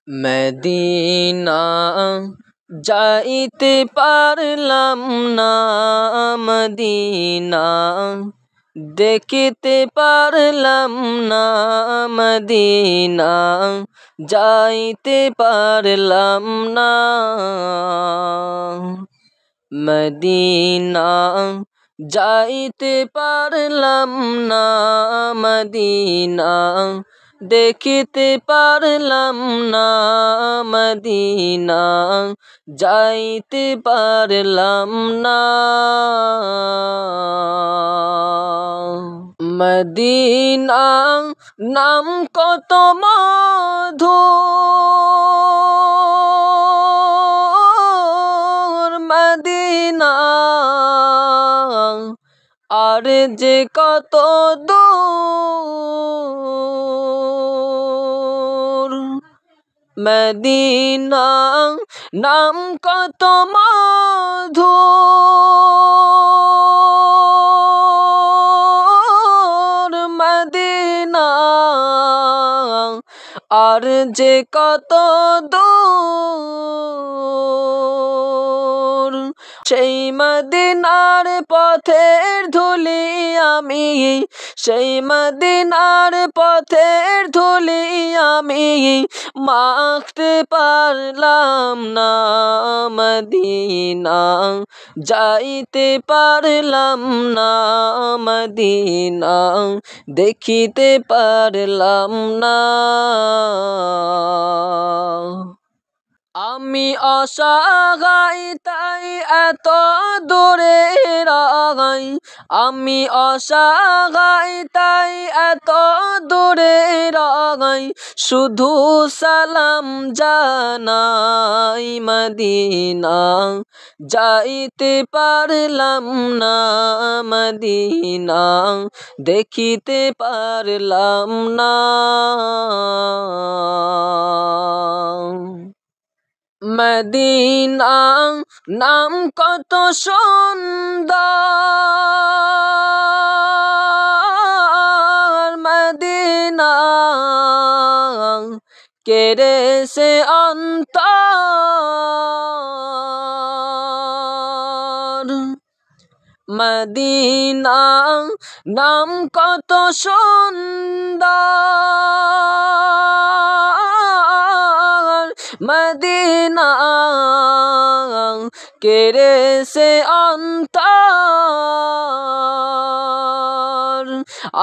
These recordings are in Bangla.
মদিনা যাইতে পারলাম না, মদিনা দেখিতে পারলাম না, মদিনা যাইতে পারলাম না। মদিনা যাইতে পারলাম না, মদিনা দেখিতে পারলাম না, মদিনা যাইতে পারলাম না। মদিনা নাম কত মধুর, মদিনা আর যে কত দূর। মদিনা নাম কত মধুর, মদিনা আর যে কত দূর। সেই মদিনার পথের ধুলি আমি, সেই মদিনার পথের ধুলি আমি মাখতে পারলাম না, মদিনা যাইতে পারলাম না, মদিনা দেখিতে পারলাম না। আমি অসহায় তাই এত দূরে রাগাই, আমি অসহায় তাই এত দূরে রাগাই, শুধু সালাম জানাই, মদিনা যাইতে পারলাম না, মদিনা দেখিতে পারলাম না। মদিনা নাম কত সুন্দর, মদিনা কেড়েছে অন্তর। মদিনা নাম কত সুন্দর, মদিনা কেড়েছে অন্তর।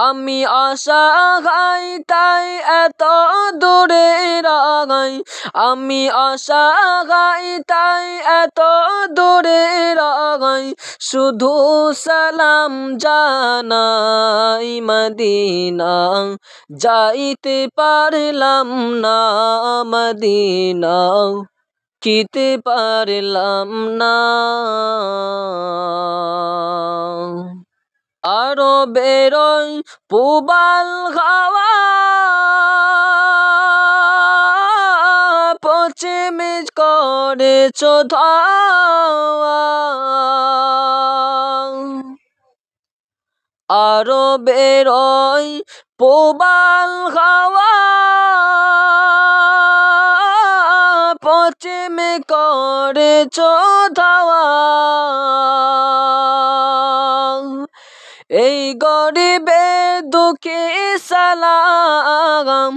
আমি অসহায় তাই এত দূরে রাগাই, আমি অসহায় তাই এত দূরে রাগাই, শুধু সালাম জানাই, মদিনা যাইতে পারলাম না, মদিনা দেখিতে পারলাম না। আরো বেরোয় পূবাল হাওয়া, পশ্চিমে করেছ ধাওয়া। আরো বেরোয় পূবাল হাওয়া, পশ্চিমে করেছ ধাওয়া। এই গরিবের দুঃখে সালাম,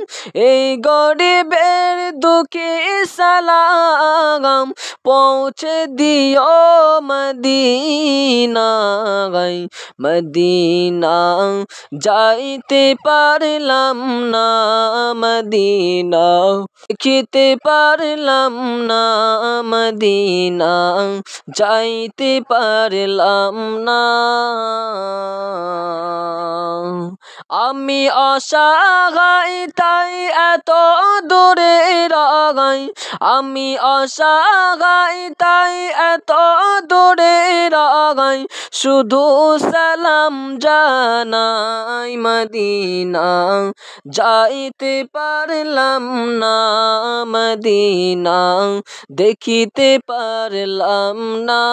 এই গরিবের দুঃখে সালাম, পৌঁছে দিও মদিনায়, মদিনা যাইতে পারলাম না, মদিনা দেখিতে পারলাম না, মদিনা যাইতে পারলাম না। আমি অসহায় তাই এত দূরে রাগাই, আমি অসহায় তাই এত দূরে রাগাই, শুধু সালাম জানাই, মদিনা যাইতে পারলাম না, মদিনা দেখিতে পারলাম না।